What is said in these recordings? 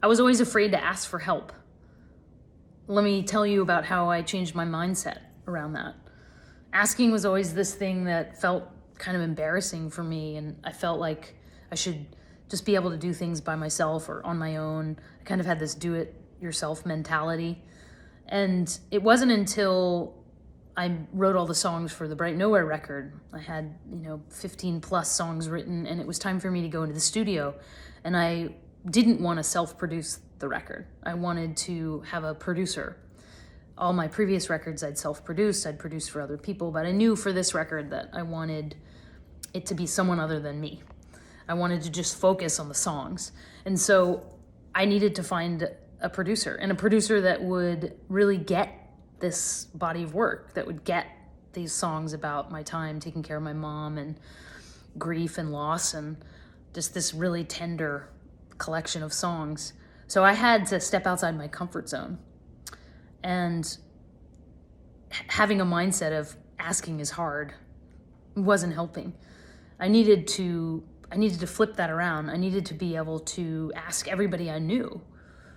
I was always afraid to ask for help. Let me tell you about how I changed my mindset around that. Asking was always this thing that felt kind of embarrassing for me, and I felt like I should just be able to do things by myself or on my own. I kind of had this do-it-yourself mentality. And it wasn't until I wrote all the songs for the Bright Nowhere record. I had, 15 plus songs written, and it was time for me to go into the studio. And I didn't want to self-produce the record. I wanted to have a producer. All my previous records I'd self-produced, I'd produced for other people, but I knew for this record that I wanted it to be someone other than me. I wanted to just focus on the songs. And so I needed to find a producer, and a producer that would really get this body of work, that would get these songs about my time taking care of my mom and grief and loss and just this really tender collection of songs. So I had to step outside my comfort zone, and having a mindset of asking is hard wasn't helping. I needed to flip that around. I needed to be able to ask everybody I knew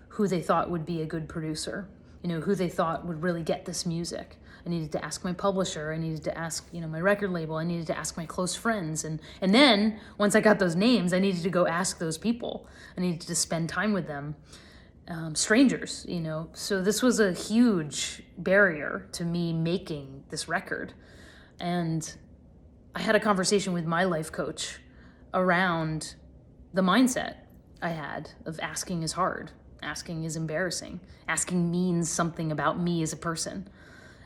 who they thought would be a good producer, who they thought would really get this music. I needed to ask my publisher. I needed to ask, my record label. I needed to ask my close friends. And then once I got those names, I needed to go ask those people. I needed to spend time with them, strangers, So this was a huge barrier to me making this record. And I had a conversation with my life coach around the mindset I had of asking is hard. Asking is embarrassing. Asking means something about me as a person.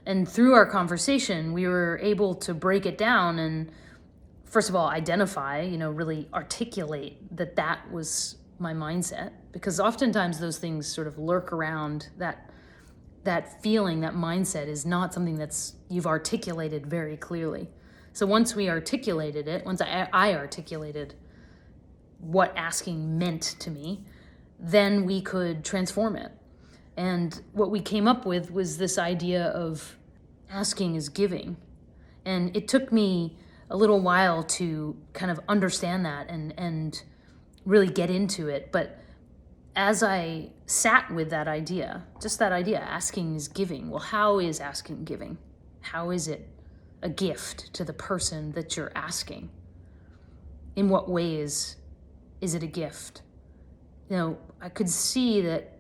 And through our conversation, we were able to break it down and, first of all, identify, really articulate that was my mindset. Because oftentimes those things sort of lurk around. That feeling, that mindset is not something that's you've articulated very clearly. So once we articulated it, once I articulated what asking meant to me, then we could transform it. And what we came up with was this idea of asking is giving. And it took me a little while to kind of understand that and really get into it. But as I sat with that idea, just that idea, asking is giving. Well, how is asking giving? How is it a gift to the person that you're asking? In what ways is it a gift? I could see that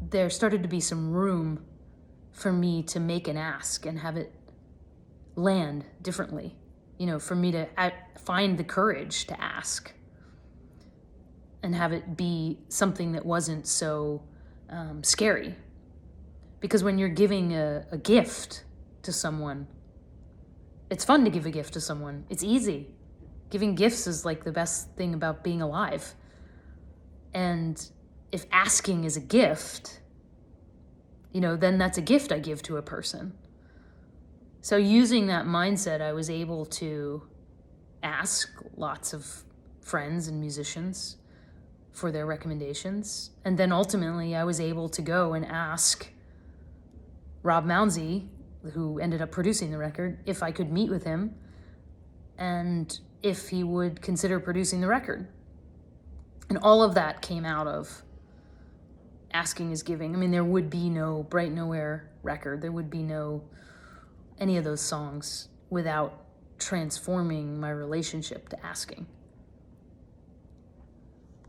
there started to be some room for me to make an ask and have it land differently. For me to find the courage to ask and have it be something that wasn't so scary. Because when you're giving a gift to someone, it's fun to give a gift to someone. It's easy. Giving gifts is like the best thing about being alive. And if asking is a gift, then that's a gift I give to a person. So using that mindset, I was able to ask lots of friends and musicians for their recommendations. And then ultimately I was able to go and ask Rob Mounsey, who ended up producing the record, if I could meet with him and if he would consider producing the record. And all of that came out of asking is giving. I mean, there would be no Bright Nowhere record. There would be no any of those songs without transforming my relationship to asking.